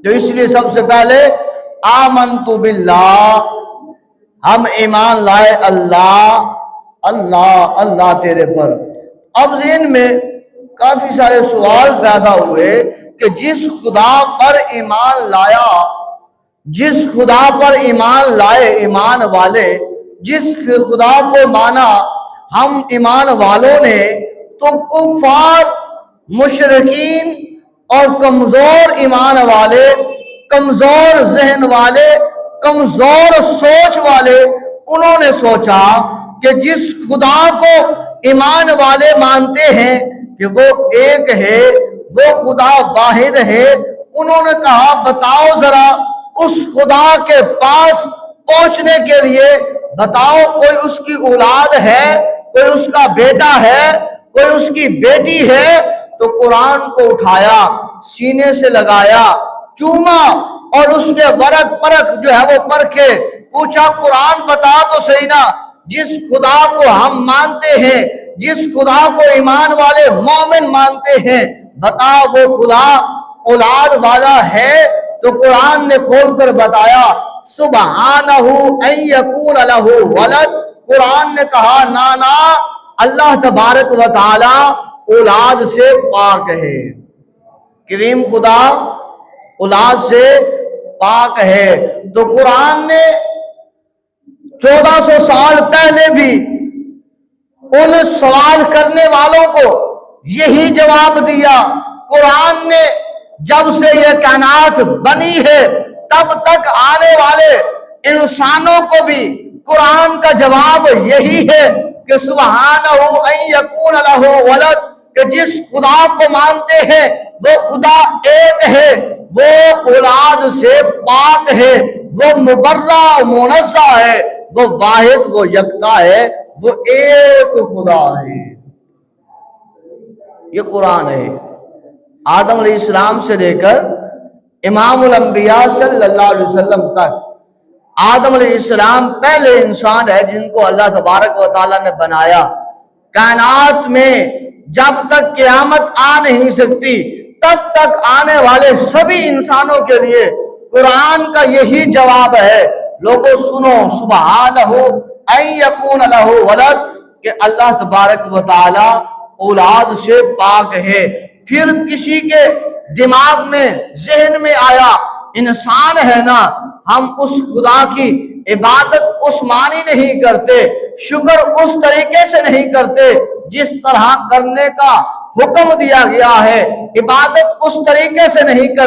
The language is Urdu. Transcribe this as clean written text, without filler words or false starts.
تو اس لیے سب سے پہلے آمنت باللہ، ہم ایمان لائے اللہ تیرے پر۔ اب ذہن میں کافی سارے سوال پیدا ہوئے کہ جس خدا پر ایمان لایا، جس خدا پر ایمان لائے ایمان والے، جس خدا کو مانا ہم ایمان والوں نے، تو کفار، مشرکین اور کمزور ایمان والے، کمزور ذہن والے، کمزور سوچ والے، انہوں نے سوچا کہ جس خدا کو ایمان والے مانتے ہیں کہ وہ ایک ہے، وہ خدا واحد ہے، انہوں نے کہا بتاؤ ذرا اس خدا کے پاس پہنچنے کے لیے بتاؤ، کوئی اس کی اولاد ہے، کوئی اس کا بیٹا ہے، کوئی اس کی بیٹی ہے؟ تو قرآن کو اٹھایا، سینے سے لگایا، چوما اور اس کے ورق پرق جو ہے وہ پرکھے، پوچھا قرآن بتا تو صحیح نا، جس خدا کو ہم مانتے ہیں، جس خدا کو ایمان والے مومن مانتے ہیں، بتا وہ خدا اولاد والا ہے؟ تو قرآن نے کھول کر بتایا سبحانہ ان یکون لہ ولد، قرآن نے کہا نا اللہ تبارک و تعالی اولاد سے پاک ہے، کریم خدا اولاد سے پاک ہے۔ تو قرآن نے 1400 سال پہلے بھی ان سوال کرنے والوں کو یہی جواب دیا۔ قرآن نے جب سے یہ کائنات بنی ہے تب تک آنے والے انسانوں کو بھی قرآن کا جواب یہی ہے کہ سبحانہ ان یکون لہ ولد، کہ جس خدا کو مانتے ہیں وہ خدا ایک ہے، وہ اولاد سے پاک ہے، وہ مبرہ منزہ ہے، وہ واحد، وہ یکتا ہے، وہ ایک خدا ہے۔ یہ قرآن ہے۔ آدم علیہ السلام سے لے کر امام الانبیاء صلی اللہ علیہ وسلم تک آدم علیہ السلام پہلے انسان ہے جن کو اللہ تبارک و تعالیٰ نے بنایا۔ کائنات میں جب تک قیامت آ نہیں سکتی تب تک آنے والے سبھی انسانوں کے لیے قرآن کا یہی جواب ہے، لوگوں سنو سبحانہ ان یکون لہ ولد، کہ اللہ تبارک و تعالی اولاد سے پاک ہے۔ پھر کسی کے دماغ میں ذہن میں آیا انسان ہے نا، ہم اس خدا کی عبادت اس معنی نہیں کرتے، شکر اس طریقے سے نہیں کرتے جس طرح کرنے کا حکم دیا گیا ہے، عبادت اس طریقے سے نہیں کرتے۔